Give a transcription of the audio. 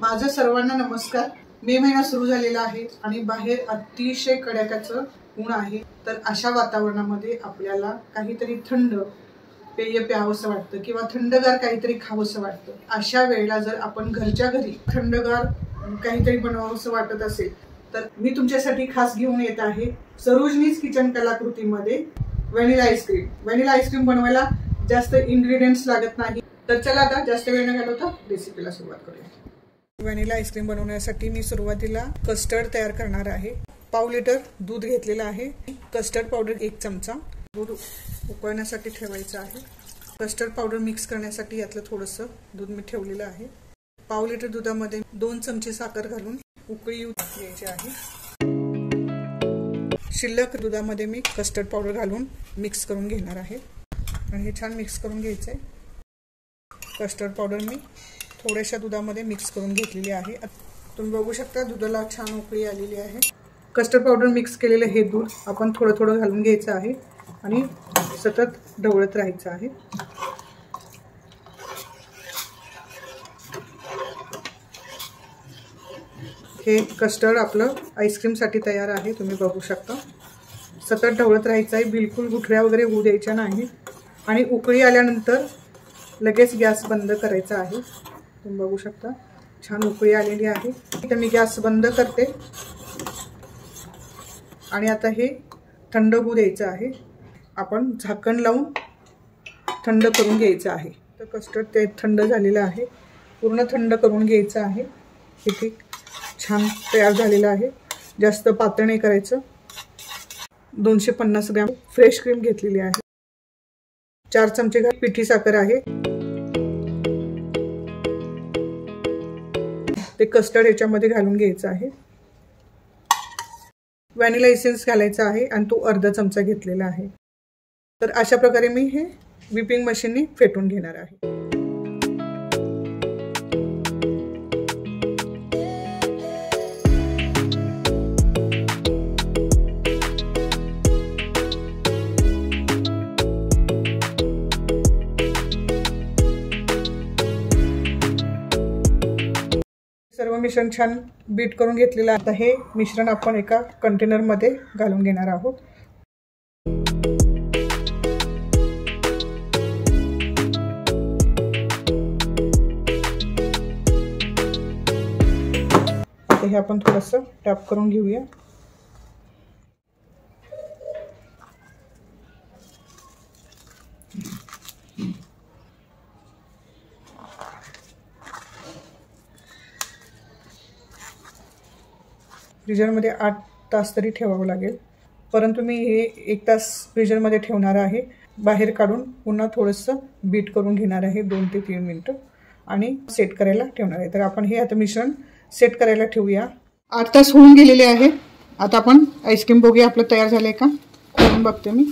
माझा सर्वांना नमस्कार। मे महिना सुरू झालेला आहे आणि बाहेर अतिशय कडाक्याचं ऊन आहे। तर अशा वातावरणामध्ये आपल्याला काहीतरी थंड पेय प्यावंसं वाटतं किंवा थंडगार काहीतरी खावंसं वाटतं। अशा वेळेला जर आपण घरच्या घरी थंडगार काहीतरी बनवावंसं वाटत असेल तर मी तुमच्यासाठी खास घेऊन येत आहे सरोजनीज किचन कलाकृतीमध्ये व्हॅनिला आईस्क्रीम। व्हॅनिला आईस्क्रीम बनवायला जास्त इंग्रेडिएंट्स लागत नाही। तर चला आता जास्त वेळ न घालवता रेसिपीला सुरुवात करूया। व्हॅनिला आईस्क्रीम बनवण्यासाठी मी सुरुवातीला कस्टर्ड तयार करणार आहे। पाव लिटर दूध घेतलेलं आहे। कस्टर्ड पावडर 1 चमचा, दूध उकळण्यासाठी ठेवायचं आहे। कस्टर्ड पावडर मिक्स करण्यासाठी यातलं थोडंसं दूध मी ठेवलेलं आहे। पाव लिटर दुधामध्ये 2 चमचे साखर घालून उकळी येऊ द्यायची आहे। शिल्लक दुधामध्ये मी कस्टर्ड पावडर घालून मिक्स करून घेणार आहे आणि हे छान मिक्स करून घ्यायचं आहे। कस्टर्ड पावडर मी थोड्याशा दुधामध्ये मिक्स करून घेतलेली आहे। तुम्ही बघू शकता दुधाला छान उकळी आलेली आहे। कस्टर्ड पावडर मिक्स केलेलं हे दूध आपण थोडं थोडं घालून घ्यायचं आहे आणि सतत ढवळत राहायचं आहे। हे कस्टर्ड आपलं आईस्क्रीमसाठी तयार आहे। तुम्ही बघू शकता सतत ढवळत राहायचं आहे, बिलकुल गुठळ्या वगैरे होऊ द्यायच्या नाही आणि उकळी आल्यानंतर लगेच गॅस बंद करायचा आहे। तुम्ही बघू शकता छान उकळी आलेली आहे। तर मी गॅस बंद करते आणि आता हे थंड होऊ द्यायचं आहे। आपण झाकण लावून थंड करून घ्यायचं आहे। तर कस्टर्ड ते थंड झालेलं आहे, पूर्ण थंड करून घ्यायचं आहे। हे छान तयार झालेलं आहे, जास्त पातळ नाही करायचं। 250 ग्रॅम फ्रेश क्रीम घेतलेली आहे। 4 चमचे पिठी साखर आहे। ते कस्टर्ड याच्यामध्ये घालून घ्यायचं आहे। व्हॅनिला एसेन्स घालायचा आहे आणि तो अर्धा चमचा घेतलेला आहे। तर अशा प्रकारे मी हे व्हिपिंग मशीनने फेटून घेणार आहे। सर्व मिश्रण छान बीट करून घेतलेलं आहे। आता हे मिश्रण आपण एका कंटेनर मध्ये घालून घेणार आहोत। आता हे आपण थोडंसं टॅप करून घेऊया। फ्रीजरमध्ये 8 तास तरी ठेवावं लागेल, परंतु मी हे 1 तास फ्रीजरमध्ये ठेवणार आहे। बाहेर काढून पुन्हा थोडंसं बीट करून घेणार आहे 2 ते 3 मिनिटं आणि सेट करायला ठेवणार आहे। तर आपण हे आता मिश्रण सेट करायला ठेवूया। 8 तास होऊन गेलेले आहे। आता आपण आईस्क्रीम बघूया आपलं तयार झालंय का, खोलून बघते मी।